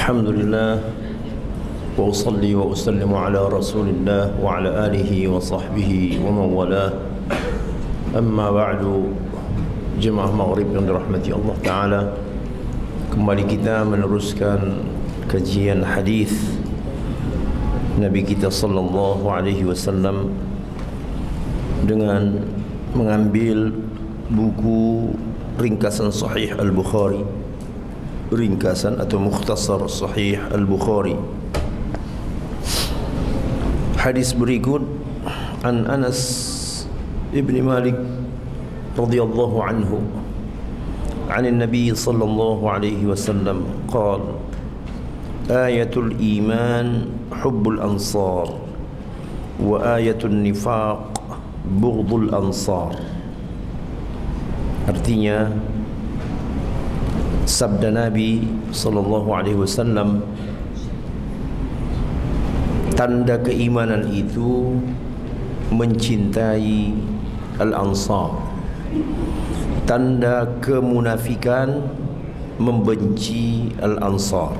الحمد لله وأصلي وأسلم على رسول الله وعلى آله وصحبه ومن والاه أما بعد jemaah maghrib yang dirahmati Allah Ta'ala, kembali kita meneruskan kajian hadis Nabi kita sallallahu alaihi wasallam dengan mengambil buku ringkasan Sahih Al-Bukhari, ringkasan atau mukhtasar Sahih Al-Bukhari. Hadis berikut an Anas ibn Malik radhiyallahu anhu عن النبي صلى الله عليه وسلم قال آية الإيمان حب الأنصار وآية النفاق بغض الأنصار. Artinya sabda Nabi sallallahu alaihi wasallam, tanda keimanan itu mencintai al-ansar, tanda kemunafikan membenci al-ansar.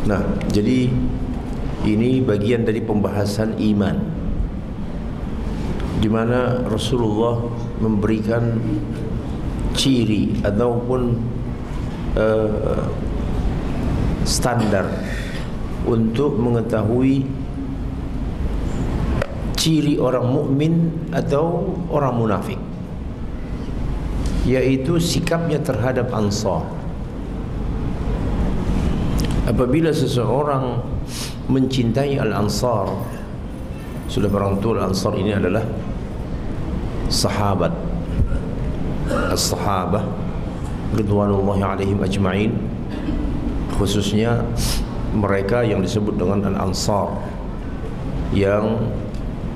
Nah, jadi ini bagian dari pembahasan iman, di mana Rasulullah memberikan ciri ataupun standar untuk mengetahui ciri orang mukmin atau orang munafik, yaitu sikapnya terhadap ansar. Apabila seseorang mencintai al-ansar, sudah barang tentu al-ansar ini adalah sahabat, as-sahabah ridwanullahi alaihim ajma'in, khususnya mereka yang disebut dengan al-ansar yang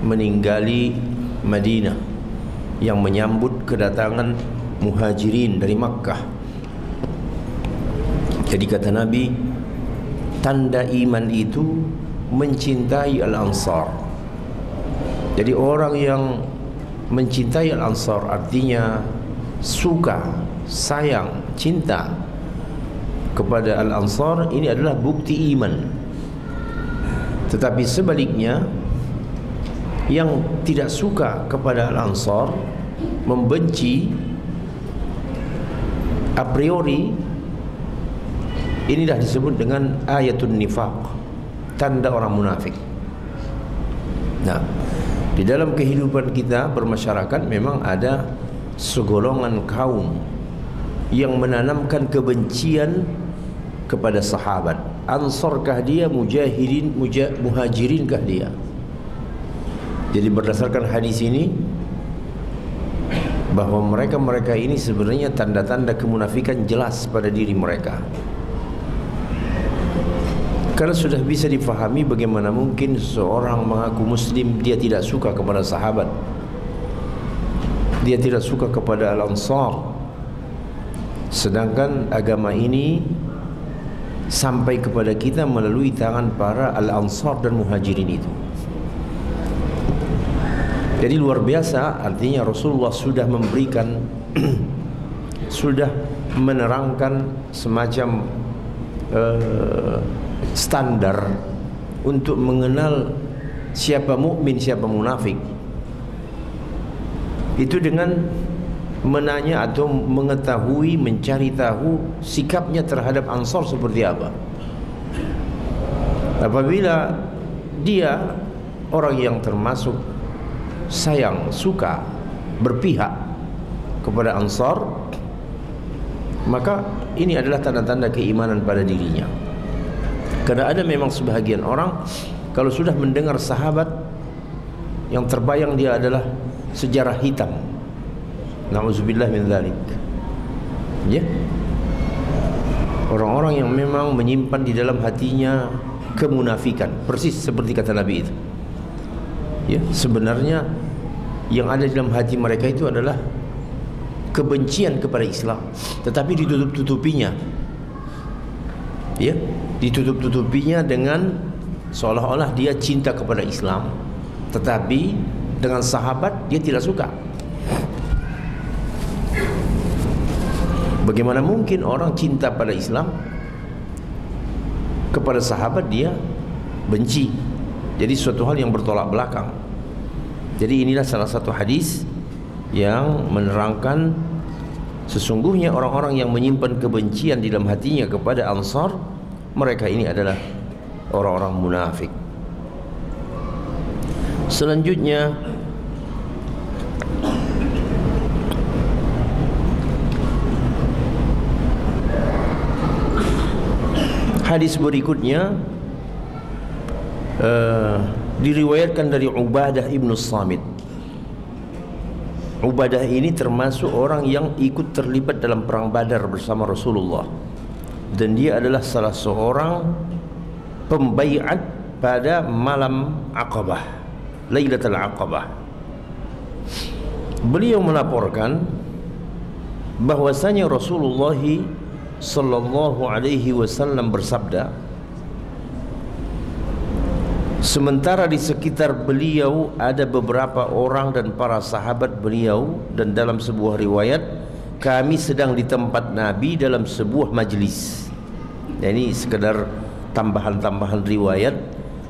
meninggali Madinah, yang menyambut kedatangan muhajirin dari Makkah. Jadi kata Nabi, tanda iman itu mencintai al-ansar. Jadi orang yang mencintai al-ansar artinya suka, sayang, cinta kepada al-ansar, ini adalah bukti iman. Tetapi sebaliknya, yang tidak suka kepada al-ansar, membenci a priori, ini dah disebut dengan ayatun nifaq, tanda orang munafik. Nah, di dalam kehidupan kita bermasyarakat memang ada segolongan kaum yang menanamkan kebencian kepada sahabat. Ansarkah dia, muhajirinkah dia? Jadi berdasarkan hadis ini, bahwa mereka-mereka ini sebenarnya tanda-tanda kemunafikan jelas pada diri mereka. Karena sudah bisa difahami bagaimana mungkin seseorang mengaku muslim, dia tidak suka kepada sahabat, dia tidak suka kepada al-ansar, sedangkan agama ini sampai kepada kita melalui tangan para al-ansar dan muhajirin itu. Jadi luar biasa, artinya Rasulullah sudah memberikan sudah menerangkan semacam standar untuk mengenal siapa mukmin, siapa munafik. Itu dengan menanya atau mengetahui, mencari tahu sikapnya terhadap ansar seperti apa. Apabila dia orang yang termasuk sayang, suka, berpihak kepada ansar, maka ini adalah tanda-tanda keimanan pada dirinya. Karena ada memang sebahagian orang kalau sudah mendengar sahabat, yang terbayang dia adalah sejarah hitam. Na'udzubillah min dzalik. Ya. Orang-orang yang memang menyimpan di dalam hatinya kemunafikan, persis seperti kata Nabi itu. Ya, sebenarnya yang ada dalam hati mereka itu adalah kebencian kepada Islam, tetapi ditutup-tutupinya. Ya, ditutup-tutupinya dengan seolah-olah dia cinta kepada Islam, tetapi dengan sahabat dia tidak suka. Bagaimana mungkin orang cinta pada Islam, kepada sahabat dia benci? Jadi suatu hal yang bertolak belakang. Jadi inilah salah satu hadis yang menerangkan sesungguhnya orang-orang yang menyimpan kebencian di dalam hatinya kepada Ansar, mereka ini adalah orang-orang munafik. Selanjutnya hadis berikutnya diriwayatkan dari Ubadah ibn Samit. Ubadah ini termasuk orang yang ikut terlibat dalam perang Badar bersama Rasulullah, dan dia adalah salah seorang pembaiat pada malam Aqabah, Lailatul Aqabah. Beliau melaporkan bahwasanya Rasulullah sallallahu alaihi wasallam bersabda, sementara di sekitar beliau ada beberapa orang dan para sahabat beliau, dan dalam sebuah riwayat kami sedang di tempat Nabi dalam sebuah majlis. Ini sekedar tambahan-tambahan riwayat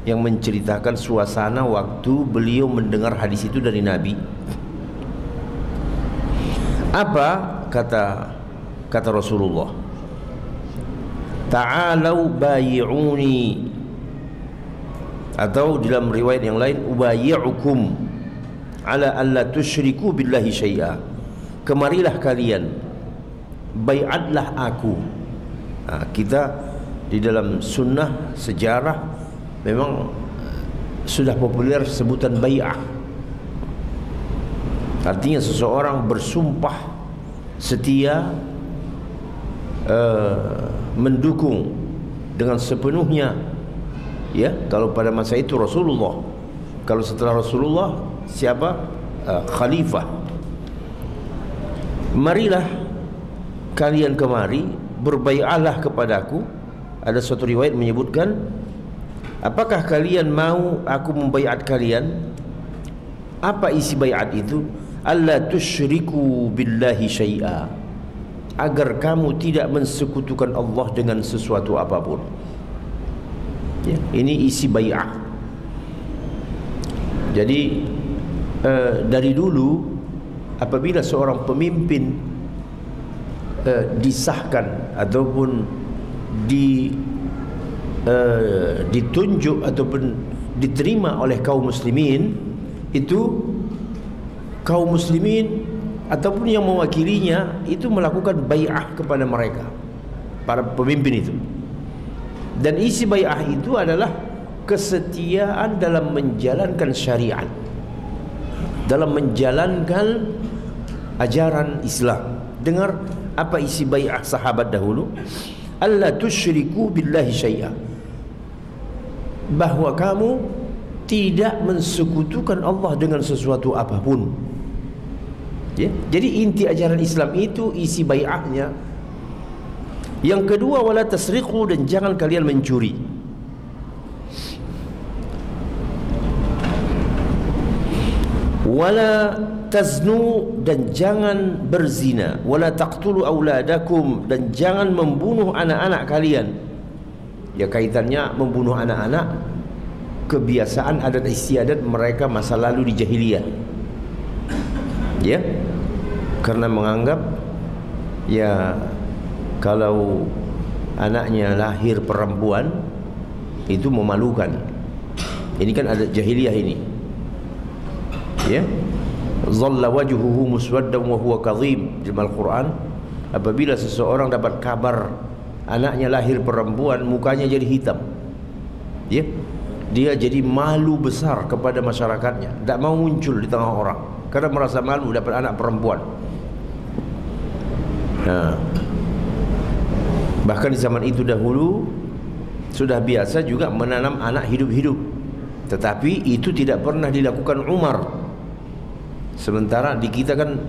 yang menceritakan suasana waktu beliau mendengar hadis itu dari Nabi. Apa kata Rasulullah? Ta'alau bayi'uni, atau dalam riwayat yang lain ubayi'ukum ala alla tusyriku billahi syai'a. Kemarilah kalian, bai'atlah aku. Kita di dalam sunnah sejarah memang sudah populer sebutan bai'ah. Artinya seseorang bersumpah setia, mendukung dengan sepenuhnya, ya. Kalau pada masa itu Rasulullah, kalau setelah Rasulullah siapa? Khalifah. Marilah kalian kemari, berbai'ahlah kepadaku. Ada suatu riwayat menyebutkan, apakah kalian mau aku membaiat kalian? Apa isi baiat itu? Alla tusyriku billahi syai'a, agar kamu tidak mensekutukan Allah dengan sesuatu apapun. Ya, ini isi bai'ah. Jadi dari dulu apabila seorang pemimpin disahkan ataupun ditunjuk ataupun diterima oleh kaum muslimin, itu kaum muslimin ataupun yang mewakilinya itu melakukan bai'ah kepada mereka, para pemimpin itu. Dan isi bai'ah itu adalah kesetiaan dalam menjalankan syariat, dalam menjalankan ajaran Islam. Dengar apa isi bai'ah sahabat dahulu? Alla tusyriku billahi syai'a, bahwa kamu tidak mensekutukan Allah dengan sesuatu apapun. Ya? Jadi inti ajaran Islam itu isi bai'ahnya. Yang kedua, wala tasriqu, dan jangan kalian mencuri. Wala taznu, dan jangan berzina. Wala taqtulu auladakum, dan jangan membunuh anak-anak kalian. Ya, kaitannya membunuh anak-anak, kebiasaan adat istiadat mereka masa lalu di jahiliyah. Ya, karena menganggap ya kalau anaknya lahir perempuan itu memalukan. Ini kan adat jahiliyah ini. Ya, zalla wajhuhu muswaddan wa huwa kadhim. Dalam Al-Quran, apabila seseorang dapat kabar anaknya lahir perempuan, mukanya jadi hitam. Ya, dia jadi malu besar kepada masyarakatnya, tidak mau muncul di tengah orang karena merasa malu dapat anak perempuan. Nah, bahkan di zaman itu dahulu sudah biasa juga menanam anak hidup-hidup, tetapi itu tidak pernah dilakukan Umar. Sementara di kita kan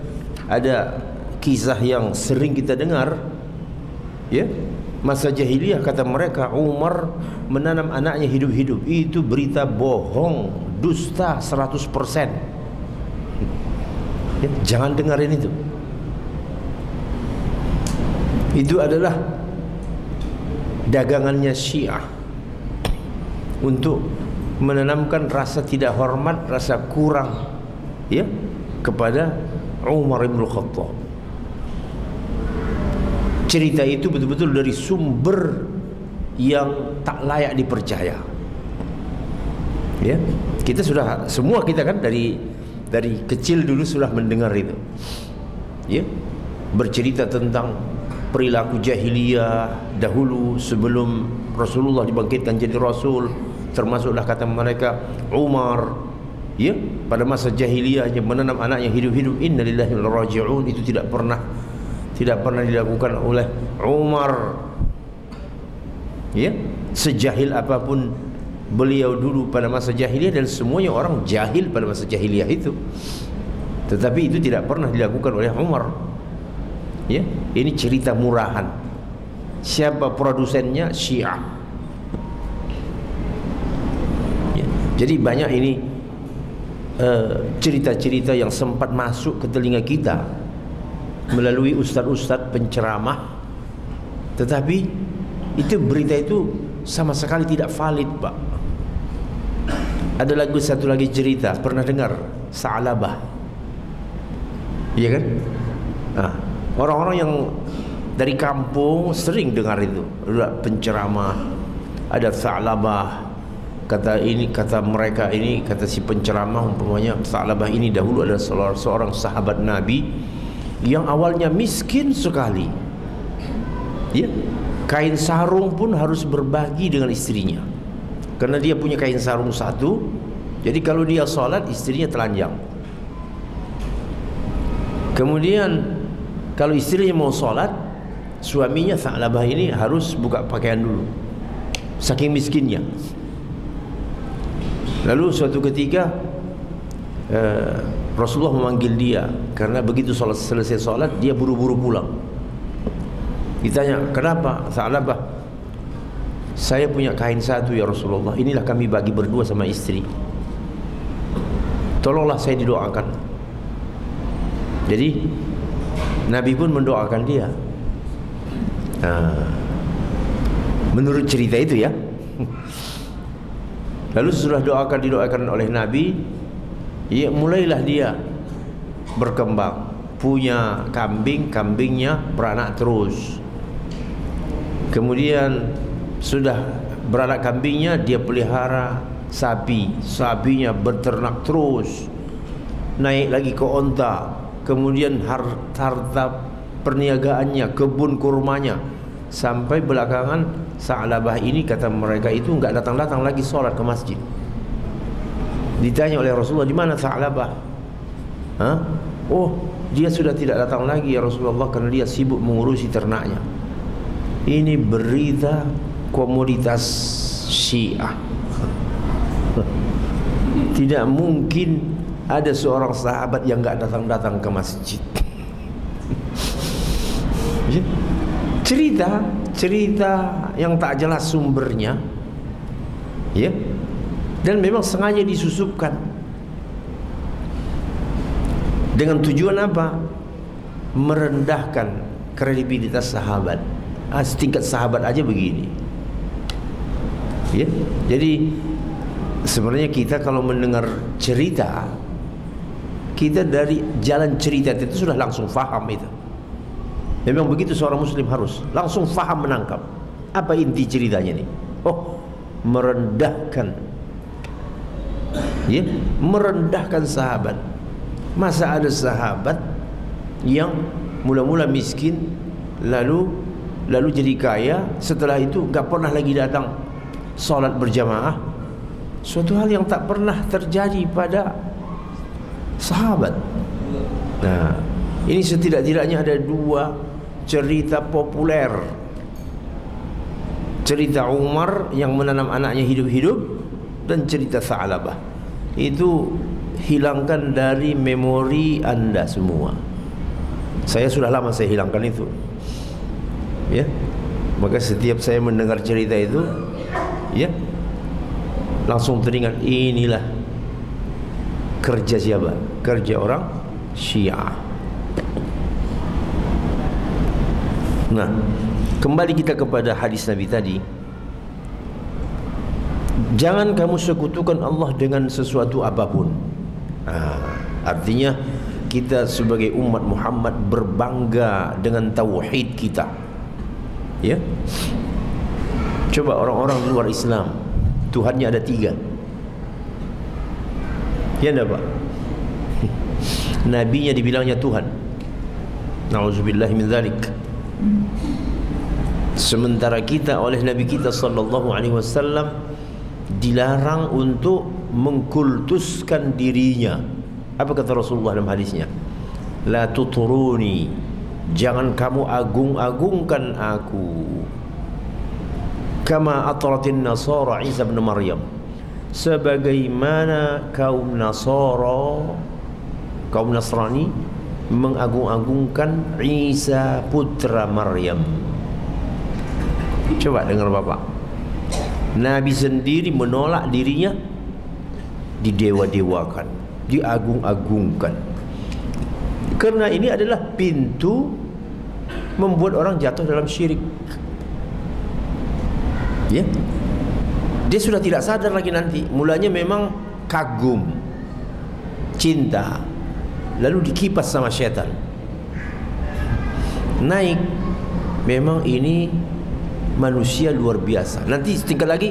ada kisah yang sering kita dengar, ya, masa jahiliyah kata mereka Umar menanam anaknya hidup-hidup. Itu berita bohong, dusta 100%. Ya, jangan dengarin itu. Itu adalah dagangannya Syiah untuk menanamkan rasa tidak hormat, rasa kurang, ya, kepada Umar bin Khattab. Cerita itu betul-betul dari sumber yang tak layak dipercaya. Ya, kita sudah, semua kita kan dari kecil dulu sudah mendengar itu. Ya, bercerita tentang perilaku jahiliyah dahulu sebelum Rasulullah dibangkitkan jadi Rasul. Termasuklah kata mereka Umar, ya, pada masa jahiliyahnya menanam anaknya hidup-hidup. Innalillahi wa inna ilaihi raji'un. Itu tidak pernah dilakukan oleh Umar. Ya, sejahil apapun beliau dulu pada masa jahiliyah, dan semuanya orang jahil pada masa jahiliyah itu, tetapi itu tidak pernah dilakukan oleh Umar. Ya, ini cerita murahan. Siapa produsennya? Syiah. Ya, jadi banyak ini cerita-cerita yang sempat masuk ke telinga kita melalui ustadz-ustadz penceramah, tetapi itu berita itu sama sekali tidak valid, Pak. Ada satu lagi cerita, pernah dengar Sa'labah? Iya kan? Nah, orang-orang yang dari kampung sering dengar itu, penceramah, ada Sa'labah, kata mereka ini, kata si penceramah umpamanya, Sa'labah ini dahulu adalah seorang sahabat Nabi yang awalnya miskin sekali. Ya, kain sarung pun harus berbagi dengan istrinya, karena dia punya kain sarung satu. Jadi kalau dia sholat, istrinya telanjang. Kemudian kalau istrinya mau sholat, suaminya Sa'labah ini harus buka pakaian dulu, saking miskinnya. Lalu suatu ketika Rasulullah memanggil dia, karena begitu selesai sholat dia buru-buru pulang. Ditanya, kenapa Sa'labah? Saya punya kain satu ya Rasulullah, inilah kami bagi berdua sama istri, tolonglah saya didoakan. Jadi Nabi pun mendoakan dia. Menurut cerita itu ya. Lalu setelah didoakan oleh Nabi, ya, mulailah dia berkembang, punya kambingnya beranak terus. Kemudian sudah beranak kambingnya, dia pelihara sapinya berternak terus, naik lagi ke onta. Kemudian harta perniagaannya, kebun kurmanya, sampai belakangan Sa'labah ini, kata mereka itu enggak datang-datang lagi sholat ke masjid. Ditanya oleh Rasulullah, di mana Sa'labah? Oh, dia sudah tidak datang lagi ya Rasulullah, karena dia sibuk mengurusi ternaknya. Ini berita komoditas Syiah. Tidak mungkin ada seorang sahabat yang enggak datang-datang ke masjid. Cerita yang tak jelas sumbernya, ya, dan memang sengaja disusupkan dengan tujuan apa? Merendahkan kredibilitas sahabat. Setingkat sahabat aja begini, ya. Jadi sebenarnya kita kalau mendengar cerita, kita dari jalan cerita itu sudah langsung faham itu. Memang begitu seorang muslim harus langsung faham, menangkap apa inti ceritanya nih. Oh, merendahkan, ya, merendahkan sahabat. Masa ada sahabat yang mula-mula miskin, lalu jadi kaya, setelah itu gak pernah lagi datang sholat berjamaah? Suatu hal yang tak pernah terjadi pada sahabat. Nah, ini setidak-tidaknya ada dua cerita populer. Cerita Umar yang menanam anaknya hidup-hidup, dan cerita Sa'labah. Itu hilangkan dari memori Anda semua. Saya sudah lama saya hilangkan itu, ya. Maka setiap saya mendengar cerita itu, ya, langsung teringat, inilah kerja siapa? Kerja orang Syiah. Nah, kembali kita kepada hadis Nabi tadi. Jangan kamu sekutukan Allah dengan sesuatu apapun. Artinya kita sebagai umat Muhammad berbangga dengan tauhid kita. Ya. Coba orang-orang luar Islam, Tuhannya ada 3. Ya enggak, Pak? Nabinya dibilangnya Tuhan. Nauzubillahi min dzalik. Sementara kita oleh Nabi kita sallallahu alaihi wasallam dilarang untuk mengkultuskan dirinya. Apa kata Rasulullah dalam hadisnya? La tuturuni, jangan kamu agung-agungkan aku. Kama atratin Nasara Isa bin Maryam, sebagaimana kaum Nasara, kaum Nasrani mengagung-agungkan Isa putra Maryam. Coba dengar Bapak, Nabi sendiri menolak dirinya didewa-dewakan, diagung-agungkan. Karena ini adalah pintu membuat orang jatuh dalam syirik. Ya, dia sudah tidak sadar lagi nanti. Mulanya memang kagum, cinta, lalu dikipas sama syaitan. Naik, memang ini manusia luar biasa. Nanti setingkat lagi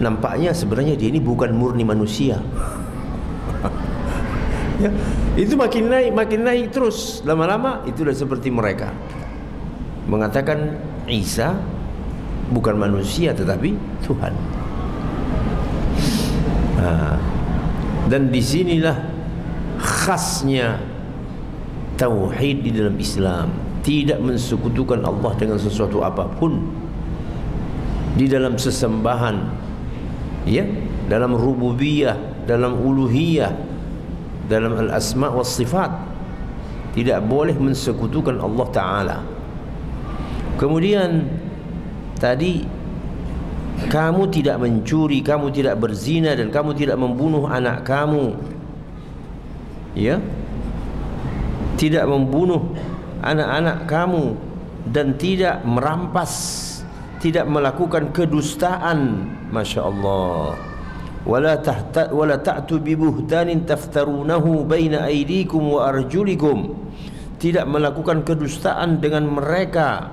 nampaknya sebenarnya dia ini bukan murni manusia. Ya, itu makin naik terus. Lama-lama itu sudah seperti mereka mengatakan Isa bukan manusia tetapi Tuhan. Dan disinilah khasnya tauhid di dalam Islam, tidak mensekutukan Allah dengan sesuatu apapun di dalam sesembahan, ya, dalam rububiyah, dalam uluhiyah, dalam al-asma' was sifat. Tidak boleh mensekutukan Allah Ta'ala. Kemudian tadi, kamu tidak mencuri, kamu tidak berzina, dan kamu tidak membunuh anak kamu. Ya, tidak membunuh anak-anak kamu, dan tidak merampas, tidak melakukan kedustaan. Masya Allah. Wala ta'tu bi buhtanin taftarunahu baina aydikum wa arjulikum. Tidak melakukan kedustaan dengan mereka,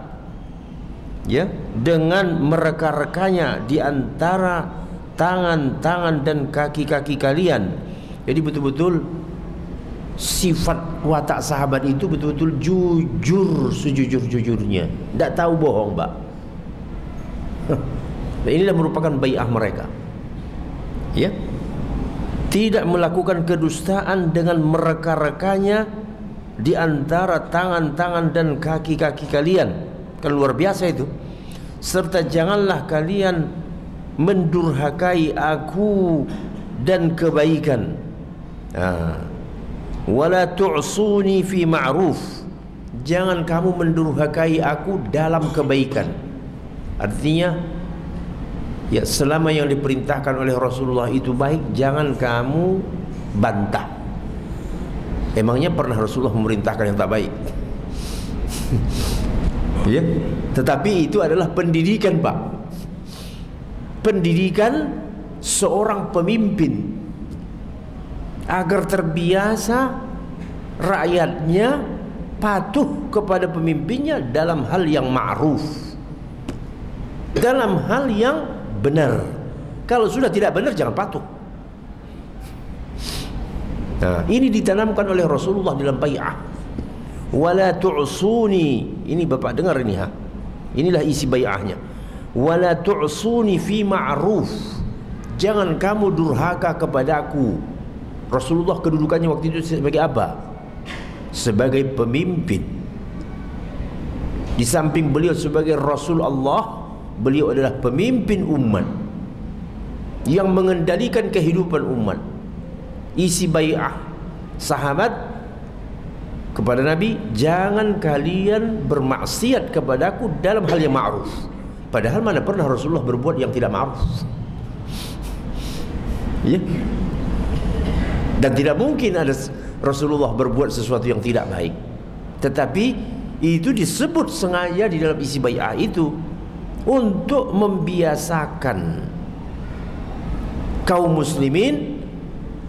ya, dengan mereka-rekanya di antara tangan-tangan dan kaki-kaki kalian. Jadi betul-betul sifat watak sahabat itu betul-betul jujur sejujur-jujurnya, tidak tahu bohong, Pak. Inilah merupakan bai'ah mereka, ya. Tidak melakukan kedustaan dengan mereka-rekanya di antara tangan-tangan dan kaki-kaki kalian. Kan luar biasa itu. Serta janganlah kalian mendurhakai aku dan kebaikan. Wala tu'suni fi ma'ruf. Jangan kamu mendurhakai aku dalam kebaikan. Artinya, ya, selama yang diperintahkan oleh Rasulullah itu baik, jangan kamu bantah. Emangnya pernah Rasulullah memerintahkan yang tak baik? Ya, tetapi itu adalah pendidikan, Pak. Pendidikan seorang pemimpin agar terbiasa rakyatnya patuh kepada pemimpinnya dalam hal yang ma'ruf, dalam hal yang benar. Kalau sudah tidak benar, jangan patuh. Nah, ini ditanamkan oleh Rasulullah dalam bai'ah. Wala tu'suni. Ini Bapak dengar ini, ha? Inilah isi bai'ahnya. Wala tu'suni fi ma'ruf. Jangan kamu durhaka kepadaku. Rasulullah kedudukannya waktu itu sebagai apa? Sebagai pemimpin. Di samping beliau sebagai Rasul Allah, beliau adalah pemimpin umat yang mengendalikan kehidupan umat. Isi bai'ah sahabat kepada Nabi, jangan kalian bermaksiat kepadaku dalam hal yang ma'ruf. Padahal mana pernah Rasulullah berbuat yang tidak ma'ruf, ya? Dan tidak mungkin ada Rasulullah berbuat sesuatu yang tidak baik. Tetapi Itu disebut sengaja di dalam isi bai'ah itu untuk membiasakan kaum muslimin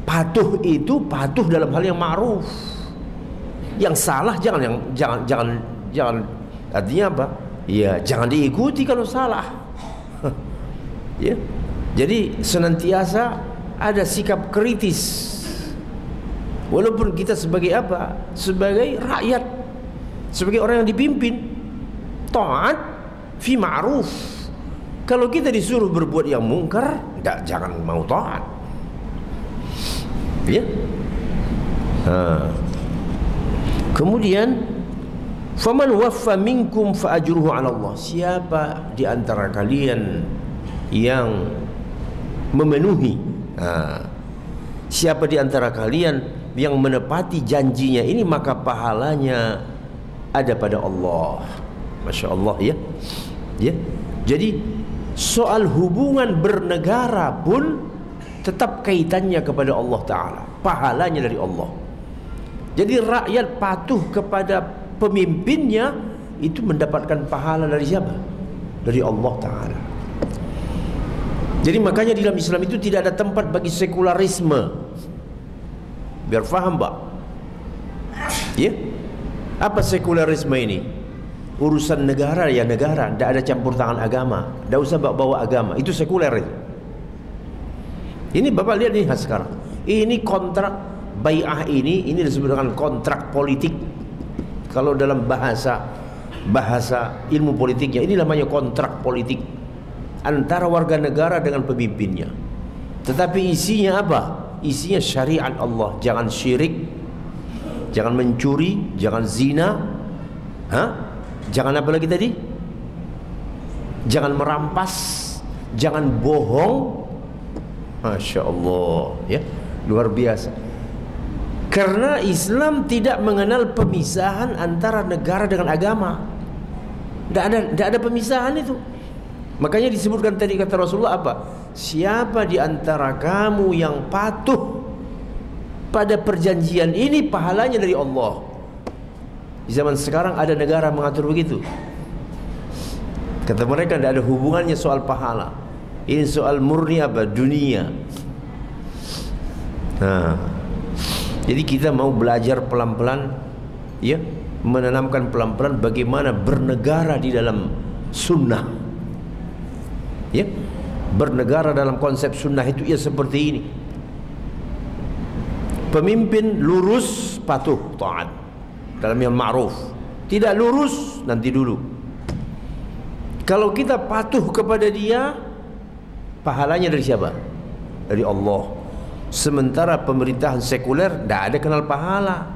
patuh dalam hal yang ma'ruf. Yang salah jangan artinya apa? Ya, jangan diikuti kalau salah. Ya. Jadi senantiasa ada sikap kritis. Walaupun kita sebagai apa? Sebagai rakyat, sebagai orang yang dipimpin, taat fi ma'ruf. Kalau kita disuruh berbuat yang mungkar, jangan mau taat. Ya. Kemudian faman waffa minkum fa ajruhu 'ala Allah. Siapa di antara kalian yang memenuhi, siapa di antara kalian yang menepati janjinya ini, maka pahalanya ada pada Allah. Masya Allah, ya. Ya. Jadi soal hubungan bernegara pun tetap kaitannya kepada Allah Ta'ala, pahalanya dari Allah. Jadi rakyat patuh kepada pemimpinnya itu mendapatkan pahala dari siapa? Dari Allah Ta'ala. Jadi makanya di dalam Islam itu tidak ada tempat bagi sekularisme. Biar faham, Pak. Ya. Apa sekularisme ini? Urusan negara ya negara, tidak ada campur tangan agama, tidak usah bawa agama. Itu sekuler itu. Ini Bapak lihat nih sekarang. Ini kontrak bai'ah ini disebut dengan kontrak politik. Kalau dalam bahasa ilmu politiknya, ini namanya kontrak politik antara warga negara dengan pemimpinnya. Tetapi isinya apa? Isinya syariat Allah. Jangan syirik, jangan mencuri, jangan zina, jangan apa lagi tadi? Jangan merampas, jangan bohong. Masya Allah, ya, luar biasa. Karena Islam tidak mengenal pemisahan antara negara dengan agama. Tidak ada pemisahan itu. Makanya disebutkan tadi kata Rasulullah apa? Siapa di antara kamu yang patuh pada perjanjian ini, pahalanya dari Allah. Di zaman sekarang ada negara mengatur begitu. Kata mereka tidak ada hubungannya soal pahala. Ini soal murni apa? Dunia. Jadi kita mau belajar pelan-pelan, ya, menanamkan pelan-pelan bagaimana bernegara di dalam sunnah. Ya, bernegara dalam konsep sunnah itu ya seperti ini. Pemimpin lurus, patuh, taat dalam yang ma'ruf. Tidak lurus, nanti dulu. Kalau kita patuh kepada dia, pahalanya dari siapa? Dari Allah. Sementara pemerintahan sekuler tidak ada kenal pahala.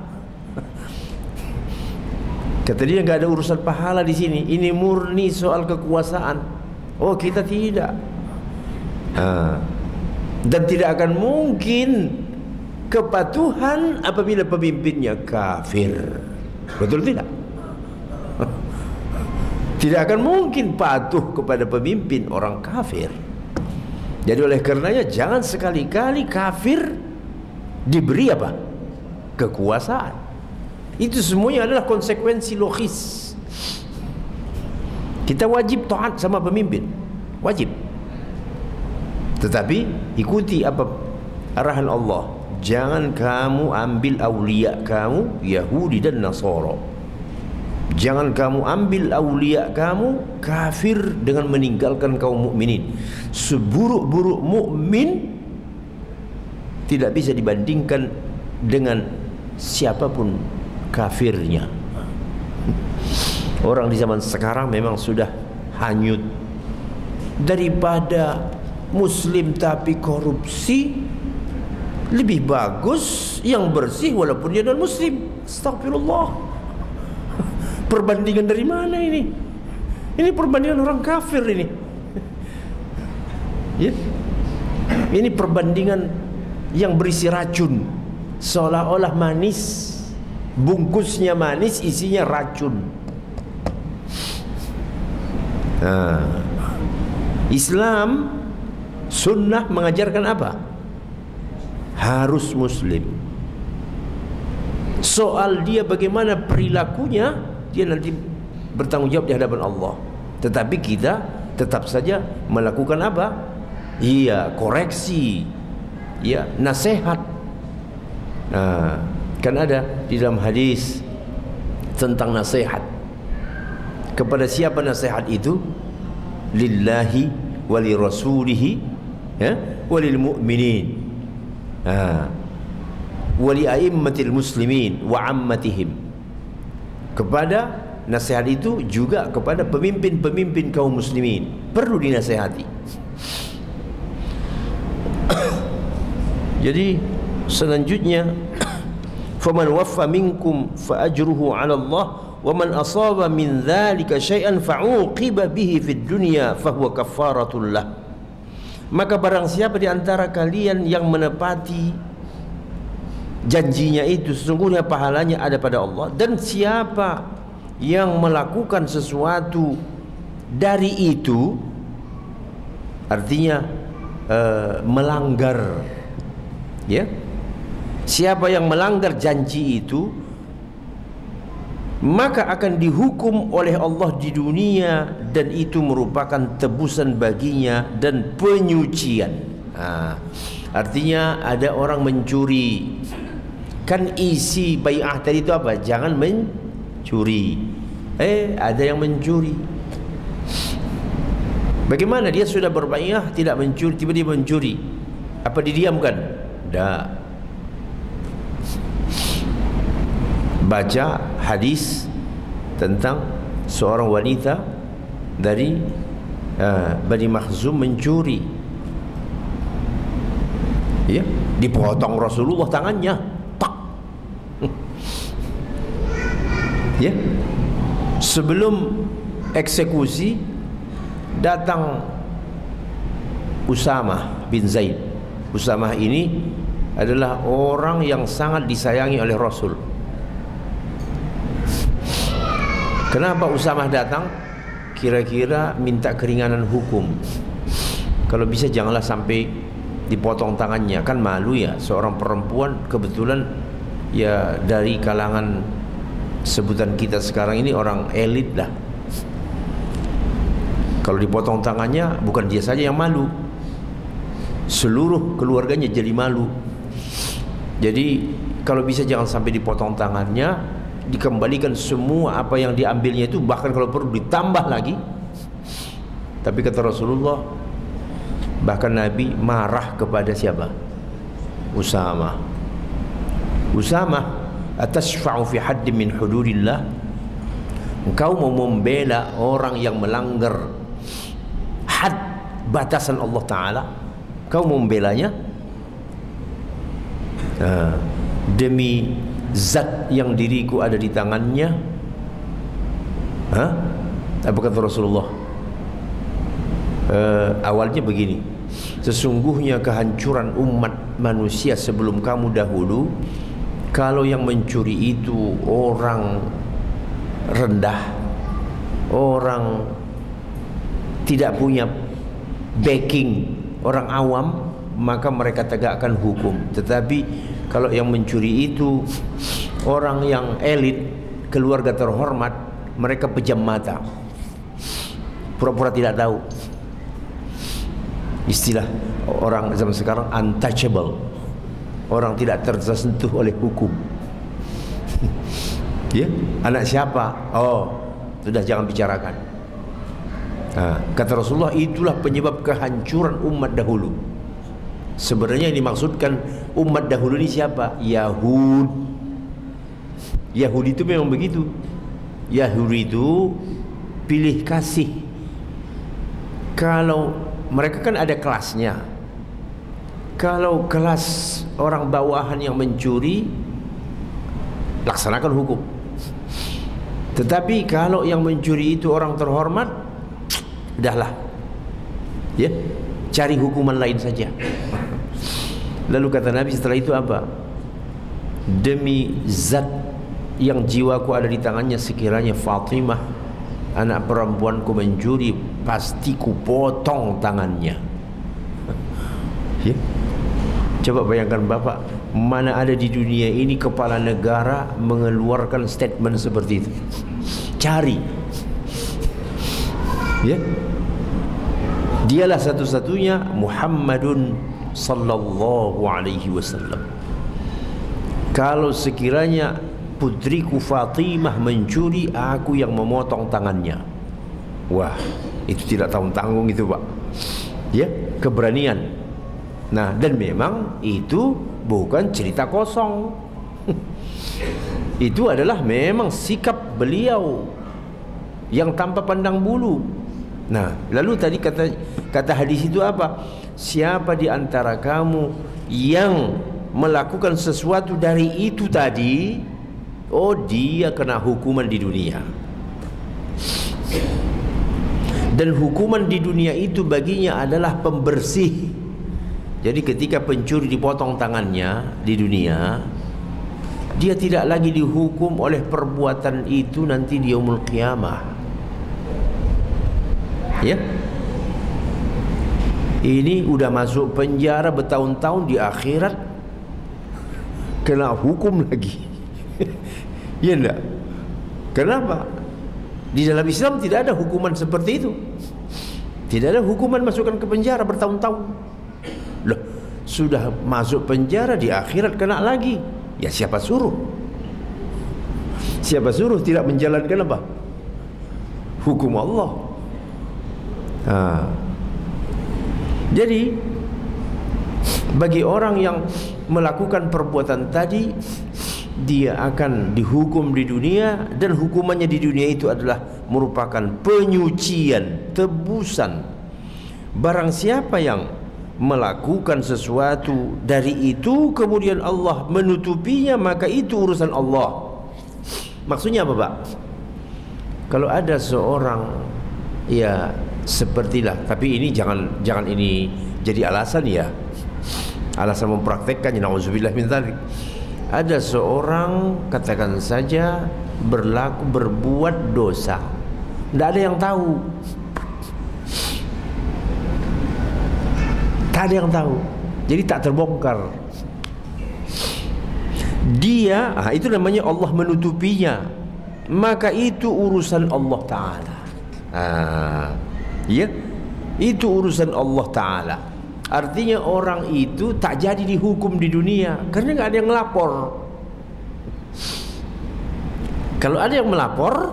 Kata dia nggak ada urusan pahala di sini. Ini murni soal kekuasaan. Oh, kita tidak. Dan tidak akan mungkin kepatuhan apabila pemimpinnya kafir. Betul tidak? Tidak akan mungkin patuh kepada pemimpin orang kafir. Jadi oleh karenanya jangan sekali-kali kafir diberi apa? Kekuasaan. Itu semuanya adalah konsekuensi logis. Kita wajib taat sama pemimpin, wajib. Tetapi ikuti apa arahan Allah. Jangan kamu ambil aulia kamu Yahudi dan Nasara. Jangan kamu ambil aulia kamu kafir dengan meninggalkan kaum mukminin. Seburuk-buruk mukmin tidak bisa dibandingkan dengan siapapun kafirnya. Orang di zaman sekarang memang sudah hanyut. Daripada muslim tapi korupsi, lebih bagus yang bersih walaupun dia non muslim. Astagfirullah. Perbandingan dari mana ini? Ini perbandingan orang kafir ini. Ya. Ini perbandingan yang berisi racun. Seolah-olah manis, bungkusnya manis, isinya racun. Islam sunnah mengajarkan apa? Harus muslim. Soal dia bagaimana perilakunya, dia nanti bertanggung jawab di hadapan Allah. Tetapi kita tetap saja melakukan apa? Iya, koreksi, ya, nasihat. Nah, kan ada di dalam hadis tentang nasihat. Kepada siapa nasihat itu? Lillahi wali rasulihi, ya, walil mu'minin, wali a'immatil muslimin wa ammatihim. Kepada nasihat itu juga kepada pemimpin-pemimpin kaum muslimin, perlu dinasihati. Jadi selanjutnya, faman waffa minkum fa ajruhu 'ala Allah wa man asaba min dzalika syai'an fa'uqiba bihi fid dunya fa huwa kaffaratun lah. Maka barang siapa di antara kalian yang menepati janjinya itu, sesungguhnya pahalanya ada pada Allah. Dan siapa yang melakukan sesuatu dari itu, artinya melanggar, ya, siapa yang melanggar janji itu, maka akan dihukum oleh Allah di dunia, dan itu merupakan tebusan baginya dan penyucian. Artinya ada orang mencuri, kan isi bai'ah tadi itu apa? Jangan mencuri. Ada yang mencuri. Bagaimana dia sudah berbai'ah tidak mencuri, tiba-tiba mencuri? Apa didiamkan? Tidak. Baca hadis tentang seorang wanita dari Bani Makhzum mencuri, ya, dipotong Rasulullah tangannya, tak. Ya, sebelum eksekusi datang Usamah bin Zaid. Usamah ini adalah orang yang sangat disayangi oleh Rasul. Kenapa Usamah datang? Kira-kira minta keringanan hukum. Kalau bisa janganlah sampai dipotong tangannya, kan malu ya, seorang perempuan kebetulan ya dari kalangan sebutan kita sekarang ini orang elit lah. Kalau dipotong tangannya bukan dia saja yang malu, seluruh keluarganya jadi malu. Jadi kalau bisa jangan sampai dipotong tangannya, dikembalikan semua apa yang diambilnya itu, bahkan kalau perlu ditambah lagi. Tapi kata Rasulullah, bahkan Nabi marah kepada siapa? Usamah. Usamah, atashfa'u fi haddin min hududillah? Engkau mau membela orang yang melanggar had, batasan Allah Ta'ala? Kau mau membelanya? Demi zat yang diriku ada di tangannya. Apa kata Rasulullah? Awalnya begini, sesungguhnya kehancuran umat manusia sebelum kamu dahulu, kalau yang mencuri itu orang rendah, orang tidak punya backing, orang awam, maka mereka tegakkan hukum. Tetapi kalau yang mencuri itu orang yang elit, keluarga terhormat, mereka pejam mata, pura-pura tidak tahu. Istilah orang zaman sekarang untouchable, orang tidak tersentuh oleh hukum. Ya, anak siapa? Oh, sudah jangan bicarakan. Kata Rasulullah, itulah penyebab kehancuran umat dahulu. Sebenarnya yang dimaksudkan umat dahulu ini siapa? Yahudi itu memang begitu. Yahudi itu pilih kasih. Kalau mereka kan ada kelasnya. Kalau kelas orang bawahan yang mencuri, laksanakan hukum. Tetapi kalau yang mencuri itu orang terhormat, udahlah, ya, cari hukuman lain saja. Lalu kata Nabi setelah itu apa? Demi zat yang jiwaku ada di tangannya, sekiranya Fatimah anak perempuanku mencuri, pasti ku potong tangannya. Ya. Coba bayangkan Bapak, mana ada di dunia ini kepala negara mengeluarkan statement seperti itu. cari. Ya, dialah satu-satunya Muhammadun sallallahu alaihi wasallam. Kalau sekiranya putriku Fatimah mencuri, aku yang memotong tangannya. Wah, itu tidak tanggung-tanggung itu, Pak. Ya, keberanian. Nah, dan memang itu bukan cerita kosong. Itu adalah memang sikap beliau yang tanpa pandang bulu. Nah, lalu tadi kata hadis itu apa? Siapa di antara kamu yang melakukan sesuatu dari itu tadi, oh dia kena hukuman di dunia. Dan hukuman di dunia itu baginya adalah pembersih. Jadi ketika pencuri dipotong tangannya di dunia, dia tidak lagi dihukum oleh perbuatan itu nanti di yaumul qiyamah. Ya, ini udah masuk penjara bertahun-tahun, di akhirat kena hukum lagi. Ya enggak? Kenapa? Di dalam Islam tidak ada hukuman seperti itu. Tidak ada hukuman masukkan ke penjara bertahun-tahun. Loh, sudah masuk penjara, di akhirat kena lagi. Ya siapa suruh? Siapa suruh tidak menjalankan apa? Hukum Allah. Jadi bagi orang yang melakukan perbuatan tadi, dia akan dihukum di dunia, dan hukumannya di dunia itu adalah merupakan penyucian, tebusan. Barang siapa yang melakukan sesuatu dari itu kemudian Allah menutupinya, maka itu urusan Allah. Maksudnya apa, Pak? Kalau ada seorang, ya sepertilah, tapi ini jangan ini jadi alasan, ya, alasan mempraktekkannya. Nauzubillah min dzalik. Ada seorang, katakan saja, berbuat dosa, tidak ada yang tahu, tak ada yang tahu, jadi tak terbongkar. Dia, itu namanya Allah menutupinya, maka itu urusan Allah Ta'ala. Ya, itu urusan Allah Ta'ala. Artinya orang itu tak jadi dihukum di dunia karena nggak ada yang melapor. Kalau ada yang melapor,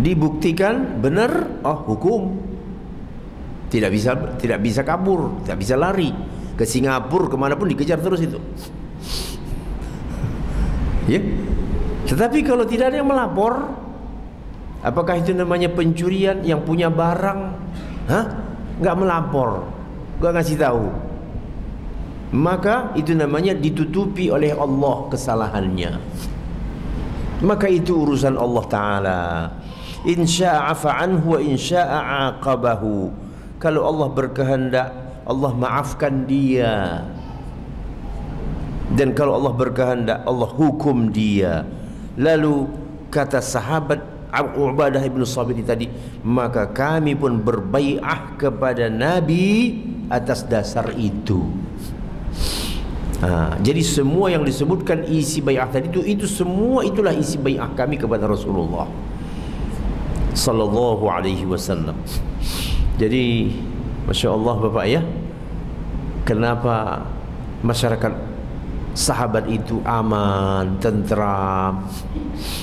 dibuktikan benar, oh hukum. Tidak bisa kabur, tidak bisa lari ke Singapura, kemanapun dikejar terus itu. Ya. Tetapi kalau tidak ada yang melapor, apakah itu namanya pencurian? Yang punya barang, nggak melapor, nggak ngasih tahu, maka itu namanya ditutupi oleh Allah kesalahannya. Maka itu urusan Allah Ta'ala. Insya'a fa'anhu wa insya'a aqabahu. Kalau Allah berkehendak, Allah maafkan dia, dan kalau Allah berkehendak, Allah hukum dia. Lalu kata sahabat Ubadah ibn Sabit tadi, maka kami pun berbai'ah kepada Nabi atas dasar itu. Jadi semua yang disebutkan isi bai'ah tadi itu semua itulah isi bai'ah kami kepada Rasulullah sallallahu alaihi wasallam. Jadi Masya Allah Bapak ya, kenapa masyarakat sahabat itu aman, tentram,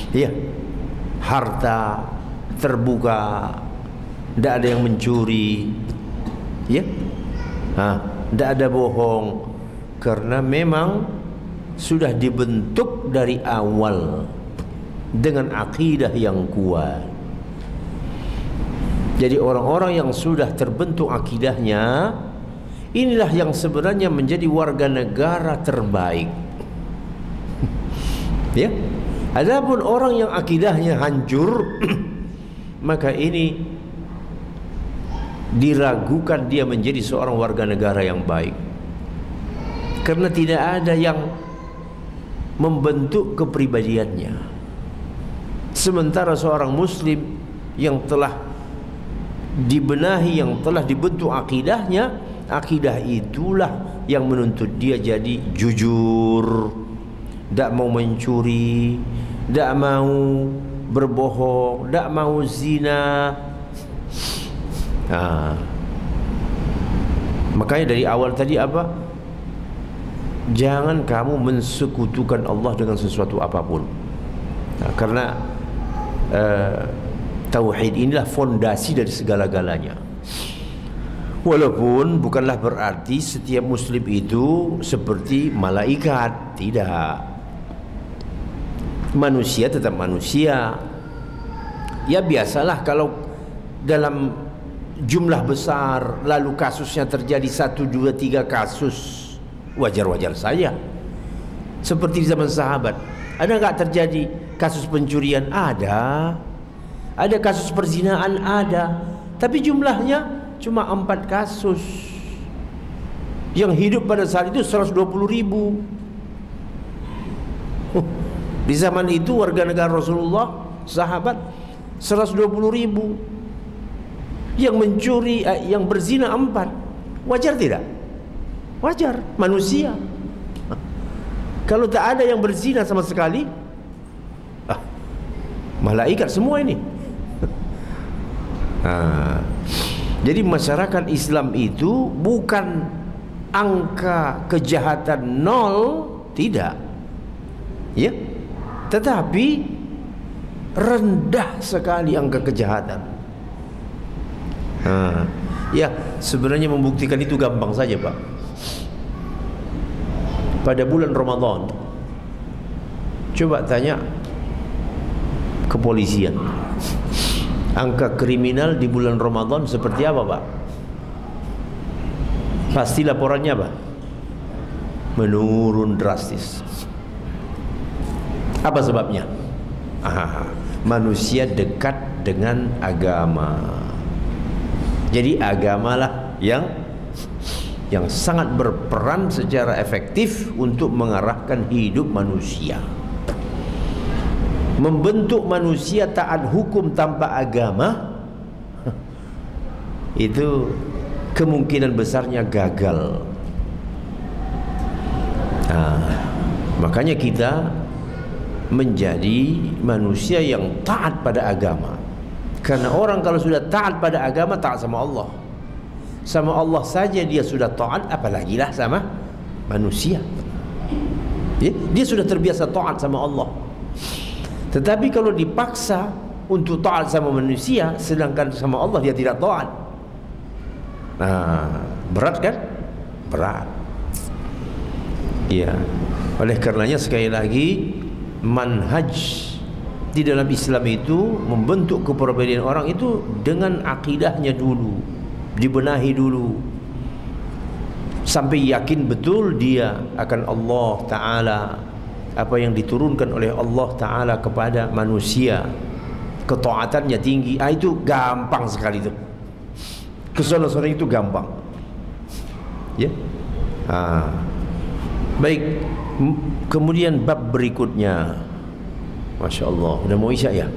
ya, harta terbuka, tidak ada yang mencuri, ya, tidak ada bohong, karena memang sudah dibentuk dari awal dengan akidah yang kuat. Jadi orang-orang yang sudah terbentuk akidahnya, inilah yang sebenarnya menjadi warga negara terbaik. Ya. Adapun orang yang akidahnya hancur, maka ini diragukan dia menjadi seorang warga negara yang baik, karena tidak ada yang membentuk kepribadiannya. Sementara seorang muslim yang telah dibenahi, yang telah dibentuk akidahnya, akidah itulah yang menuntut dia jadi jujur, tidak mau mencuri, tidak mau berbohong, tidak mau zina. Makanya dari awal tadi apa? Jangan kamu mensekutukan Allah dengan sesuatu apapun. Karena tauhid inilah fondasi dari segala-galanya. Walaupun bukanlah berarti setiap muslim itu seperti malaikat, tidak. Manusia tetap manusia. Ya biasalah kalau dalam jumlah besar lalu kasusnya terjadi 1, 2, 3 kasus, wajar-wajar saja. Seperti di zaman sahabat, ada nggak terjadi kasus pencurian? Ada kasus perzinaan? Ada. Tapi jumlahnya cuma 4 kasus. Yang hidup pada saat itu 120.000. Di zaman itu warga negara Rasulullah, sahabat 120.000. Yang mencuri, yang berzina 4. Wajar tidak? Wajar, manusia. Kalau tak ada yang berzina sama sekali, malaikat semua ini. Jadi masyarakat Islam itu bukan angka kejahatan 0, tidak, ya, tetapi rendah sekali angka kejahatan. Ya, sebenarnya membuktikan itu gampang saja, Pak. Pada bulan Ramadan, coba tanya kepolisian, angka kriminal di bulan Ramadan seperti apa, Pak? Pasti laporannya apa? Menurun drastis. Apa sebabnya? Manusia dekat dengan agama. Jadi agamalah yang sangat berperan secara efektif untuk mengarahkan hidup manusia. Membentuk manusia taat hukum tanpa agama, itu kemungkinan besarnya gagal. Makanya kita menjadi manusia yang taat pada agama. Karena orang kalau sudah taat pada agama, taat sama Allah. Sama Allah saja dia sudah taat, apalagi lah sama manusia. Dia sudah terbiasa taat sama Allah. Tetapi kalau dipaksa untuk taat sama manusia, sedangkan sama Allah dia tidak taat, berat kan? Berat. Iya. Oleh karenanya sekali lagi, manhaj di dalam Islam itu membentuk kepribadian orang itu dengan akidahnya dulu, dibenahi dulu sampai yakin betul dia akan Allah Ta'ala, apa yang diturunkan oleh Allah Ta'ala kepada manusia, ketaatannya tinggi. Itu gampang sekali itu. Kesalahan itu gampang, ya. Baik, kemudian bab berikutnya, Masya Allah, udah mau isya ya?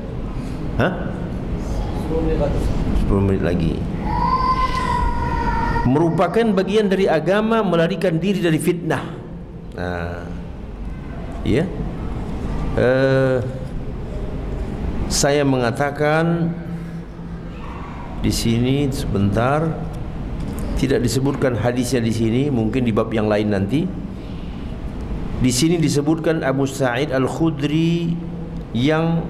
10 menit lagi. Merupakan bagian dari agama melarikan diri dari fitnah. Ya, saya mengatakan di sini sebentar, tidak disebutkan hadisnya di sini, mungkin di bab yang lain nanti. Di sini disebutkan Abu Sa'id Al-Khudri yang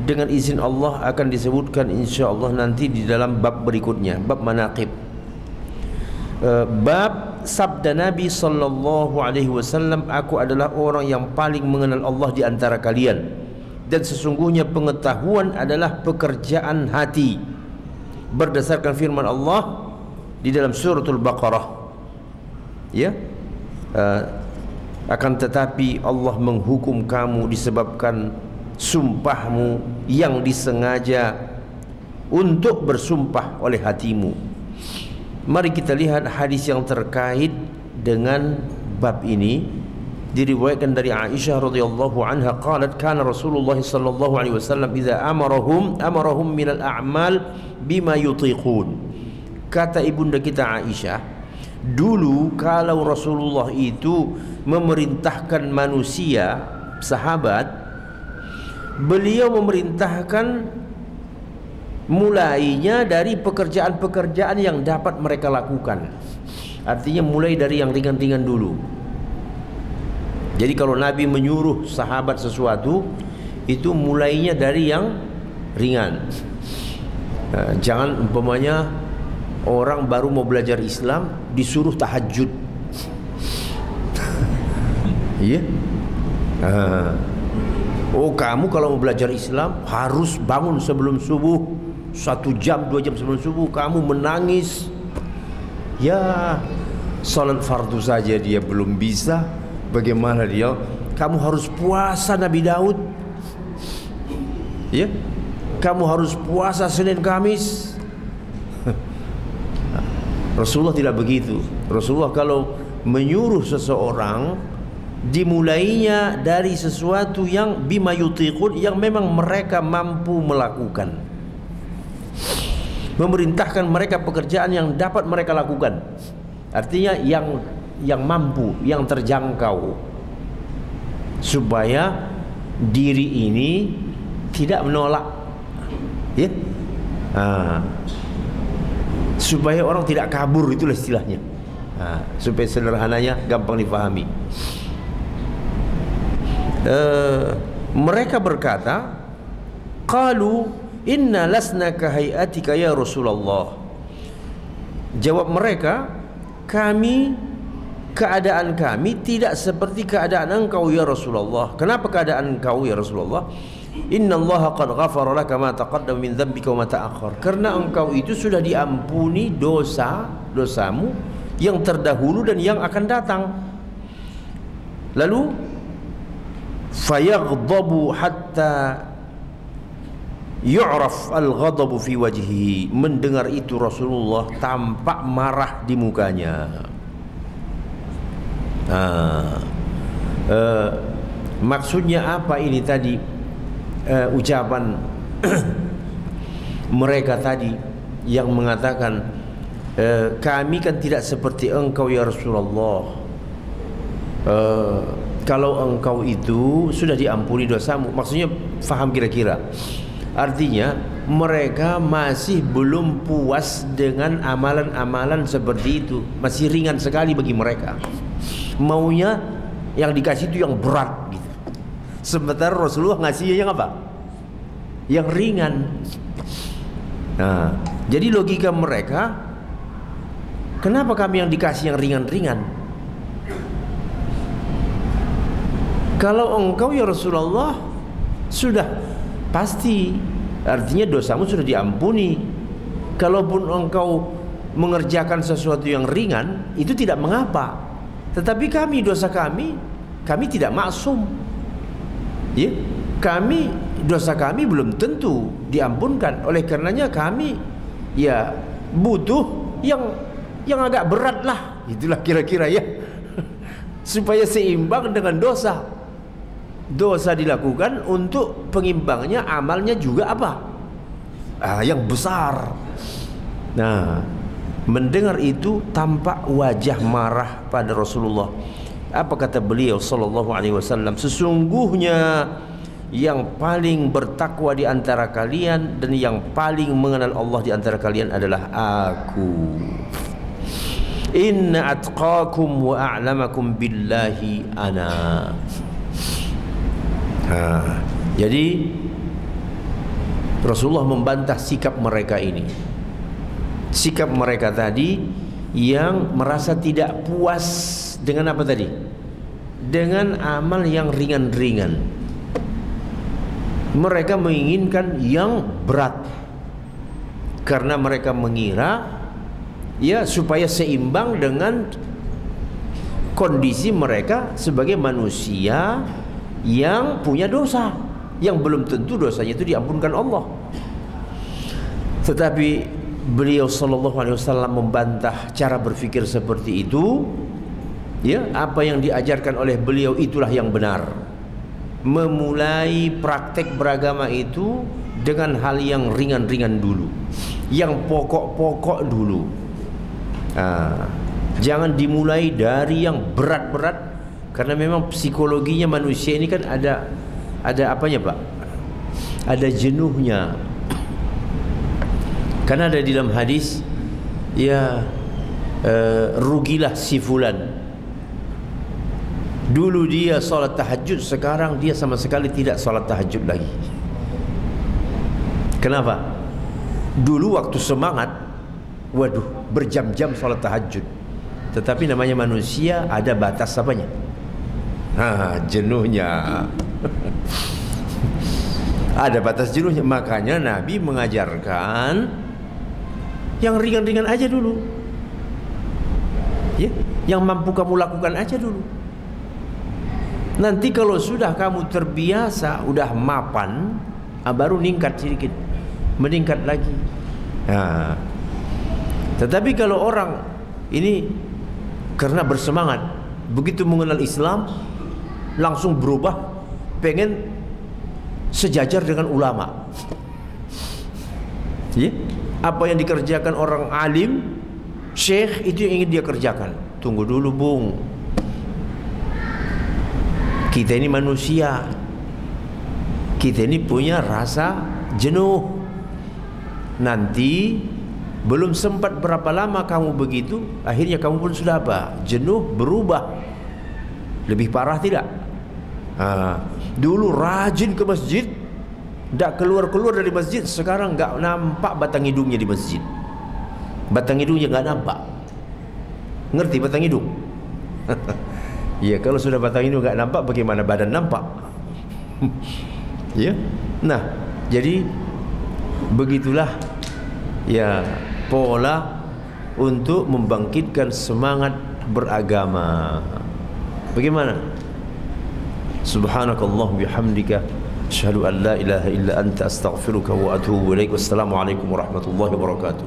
dengan izin Allah akan disebutkan insyaallah nanti di dalam bab berikutnya, bab manaqib. Bab sabda Nabi sallallahu alaihi wasallam, aku adalah orang yang paling mengenal Allah di antara kalian, dan sesungguhnya pengetahuan adalah pekerjaan hati, berdasarkan firman Allah di dalam suratul Baqarah, ya. Akan tetapi Allah menghukum kamu disebabkan sumpahmu yang disengaja untuk bersumpah oleh hatimu. Mari kita lihat hadis yang terkait dengan bab ini. Diriwayatkan dari Aisyah radhiyallahu anha qalat kana Rasulullah sallallahu alaihi wasallam idza amarahum minal a'mal bima yutiqun. Kata ibunda kita Aisyah, dulu kalau Rasulullah itu memerintahkan manusia, sahabat, beliau memerintahkan mulainya dari pekerjaan-pekerjaan yang dapat mereka lakukan. Artinya mulai dari yang ringan-ringan dulu. Jadi kalau Nabi menyuruh sahabat sesuatu, itu mulainya dari yang ringan. Jangan umpamanya orang baru mau belajar Islam disuruh tahajud. Iya. Oh, kamu kalau mau belajar Islam harus bangun sebelum subuh, 1 jam 2 jam sebelum subuh. Kamu menangis. Ya, salat fardu saja dia belum bisa, bagaimana dia? Kamu harus puasa Nabi Daud. Ya, kamu harus puasa Senin Kamis. Rasulullah tidak begitu. Rasulullah kalau menyuruh seseorang, dimulainya dari sesuatu yang bima yutiqun, yang memang mereka mampu melakukan. Memerintahkan mereka pekerjaan yang dapat mereka lakukan. Artinya yang mampu, yang terjangkau, supaya diri ini tidak menolak, ya. Supaya orang tidak kabur, itulah istilahnya. Supaya sederhananya gampang dipahami. Mereka berkata, qalu inna lasna kahai'atika ya Rasulullah. Jawab mereka, keadaan kami tidak seperti keadaan engkau ya Rasulullah. Kenapa keadaan engkau ya Rasulullah? Inna Allah qad ghafara laka ma taqaddama min dhanbika wa ma ta'akhkhar. Karena engkau itu sudah diampuni dosamu yang terdahulu dan yang akan datang. Lalu fayaghdabu hatta yu'raf al-ghadabu fi wajhihi. Mendengar itu Rasulullah tampak marah di mukanya. Maksudnya apa ini tadi? Ucapan mereka tadi yang mengatakan, kami kan tidak seperti engkau ya Rasulullah. Kalau engkau itu sudah diampuni dosamu. Maksudnya faham kira-kira. Artinya mereka masih belum puas dengan amalan-amalan seperti itu. Masih ringan sekali bagi mereka. Maunya yang dikasih itu yang berat gitu. Sementara Rasulullah ngasihnya yang apa? Yang ringan. Nah, jadi logika mereka, kenapa kami yang dikasih yang ringan-ringan? Kalau engkau ya Rasulullah sudah pasti, artinya dosamu sudah diampuni. Kalaupun engkau mengerjakan sesuatu yang ringan, itu tidak mengapa. Tetapi kami, dosa kami tidak maksum. Ya, dosa kami belum tentu diampunkan. Oleh karenanya kami ya butuh yang agak berat lah. Itulah kira-kira ya. Supaya seimbang dengan dosa. Dosa dilakukan untuk pengimbangnya, amalnya juga apa? Yang besar. Nah, mendengar itu tampak wajah marah pada Rasulullah. Apa kata beliau sallallahu alaihi wasallam? Sesungguhnya yang paling bertakwa di antara kalian dan yang paling mengenal Allah di antara kalian adalah aku. Inna atqakum wa a'lamakum billahi ana. Jadi Rasulullah membantah sikap mereka ini. Sikap mereka tadi yang merasa tidak puas dengan apa tadi? Dengan amal yang ringan-ringan. Mereka menginginkan yang berat, karena mereka mengira ya supaya seimbang dengan kondisi mereka sebagai manusia yang punya dosa, yang belum tentu dosanya itu diampunkan Allah. Tetapi beliau sallallahu alaihi wasallam membantah cara berpikir seperti itu. Ya, apa yang diajarkan oleh beliau itulah yang benar. Memulai praktek beragama itu dengan hal yang ringan-ringan dulu, yang pokok-pokok dulu. Jangan dimulai dari yang berat-berat, karena memang psikologinya manusia ini kan ada apanya Pak? ada jenuhnya. Karena ada di dalam hadis, ya rugilah si fulan. Dulu dia salat tahajud, sekarang dia sama sekali tidak salat tahajud lagi. Kenapa? Dulu waktu semangat, waduh, berjam-jam salat tahajud. Tetapi namanya manusia, ada batas apanya? Jenuhnya. Ada batas jenuhnya. Makanya Nabi mengajarkan yang ringan-ringan aja dulu, ya, yang mampu kamu lakukan aja dulu. Nanti kalau sudah kamu terbiasa, udah mapan, baru meningkat sedikit, meningkat lagi. Tetapi kalau orang ini karena bersemangat, begitu mengenal Islam langsung berubah, pengen sejajar dengan ulama, ya? Apa yang dikerjakan orang alim, syekh, itu yang ingin dia kerjakan. Tunggu dulu bung, kita ini manusia, kita ini punya rasa jenuh. Nanti belum sempat berapa lama kamu begitu, akhirnya kamu pun sudah apa? Jenuh, berubah. Lebih parah tidak? Dulu rajin ke masjid, tidak keluar-keluar dari masjid, sekarang nggak nampak batang hidungnya di masjid. Batang hidungnya nggak nampak. Ngerti batang hidung? Ya, kalau sudah batang hidung nggak nampak, bagaimana badan nampak? Ya, nah, jadi begitulah ya pola untuk membangkitkan semangat beragama. Bagaimana? Subhanakallah bihamdika, asyhadu an la ilaha illa anta, astaghfiruka wa atubu ilaik. Wassalamualaikum warahmatullahi wabarakatuh.